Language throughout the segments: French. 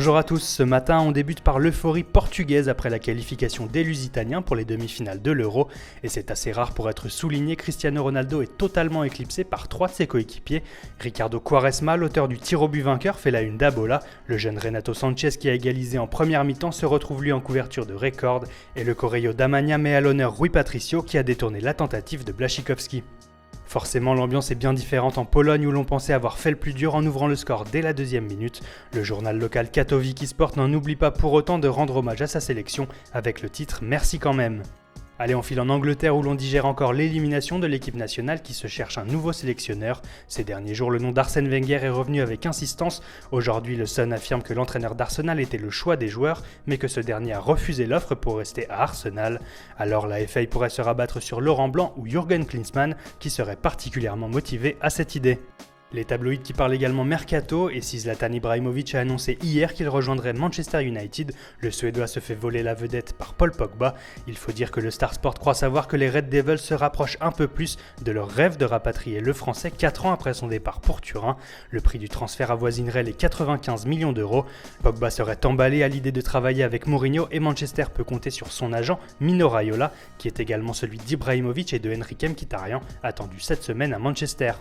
Bonjour à tous, ce matin on débute par l'euphorie portugaise après la qualification des Lusitaniens pour les demi-finales de l'Euro. Et c'est assez rare pour être souligné, Cristiano Ronaldo est totalement éclipsé par trois de ses coéquipiers. Ricardo Quaresma, l'auteur du tir au but vainqueur, fait la une d'Abola. Le jeune Renato Sanchez qui a égalisé en première mi-temps se retrouve lui en couverture de record. Et le Correio d'Amagna met à l'honneur Rui Patricio qui a détourné la tentative de Błaszczykowski. Forcément, l'ambiance est bien différente en Pologne où l'on pensait avoir fait le plus dur en ouvrant le score dès la deuxième minute. Le journal local Katowice Sport n'en oublie pas pour autant de rendre hommage à sa sélection avec le titre « Merci quand même ». Allez, on file en Angleterre où l'on digère encore l'élimination de l'équipe nationale qui se cherche un nouveau sélectionneur. Ces derniers jours, le nom d'Arsène Wenger est revenu avec insistance. Aujourd'hui, le Sun affirme que l'entraîneur d'Arsenal était le choix des joueurs, mais que ce dernier a refusé l'offre pour rester à Arsenal. Alors la FA pourrait se rabattre sur Laurent Blanc ou Jürgen Klinsmann, qui serait particulièrement motivé à cette idée. Les tabloïds qui parlent également mercato, et si Zlatan Ibrahimovic a annoncé hier qu'il rejoindrait Manchester United, le Suédois se fait voler la vedette par Paul Pogba. Il faut dire que le Star Sport croit savoir que les Red Devils se rapprochent un peu plus de leur rêve de rapatrier le Français 4 ans après son départ pour Turin. Le prix du transfert avoisinerait les 95 millions d'euros. Pogba serait emballé à l'idée de travailler avec Mourinho et Manchester peut compter sur son agent Mino Raiola, qui est également celui d'Ibrahimovic et de Henrikh Mkhitaryan, attendu cette semaine à Manchester.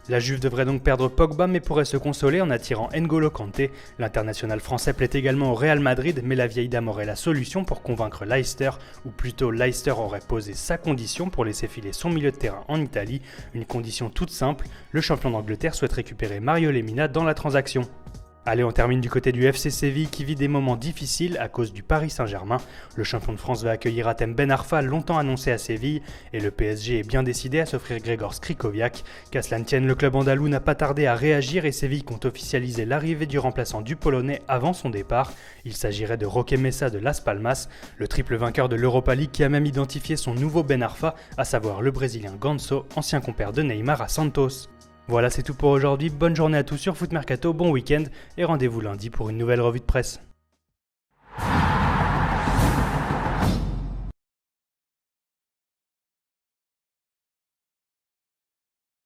La Juve devrait donc perdre Pogba mais pourrait se consoler en attirant N'Golo Kanté. L'international français plaît également au Real Madrid mais la vieille dame aurait la solution pour convaincre Leicester, ou plutôt Leicester aurait posé sa condition pour laisser filer son milieu de terrain en Italie. Une condition toute simple, le champion d'Angleterre souhaite récupérer Mario Lemina dans la transaction. Allez, on termine du côté du FC Séville qui vit des moments difficiles à cause du Paris Saint-Germain. Le champion de France va accueillir Hatem Ben Arfa, longtemps annoncé à Séville, et le PSG est bien décidé à s'offrir Grzegorz Krychowiak. Qu'à cela ne tienne, le club andalou n'a pas tardé à réagir et Séville compte officialiser l'arrivée du remplaçant du Polonais avant son départ. Il s'agirait de Roque Mesa de Las Palmas, le triple vainqueur de l'Europa League qui a même identifié son nouveau Ben Arfa, à savoir le Brésilien Ganso, ancien compère de Neymar à Santos. Voilà, c'est tout pour aujourd'hui, bonne journée à tous sur Foot Mercato, bon week-end et rendez-vous lundi pour une nouvelle revue de presse.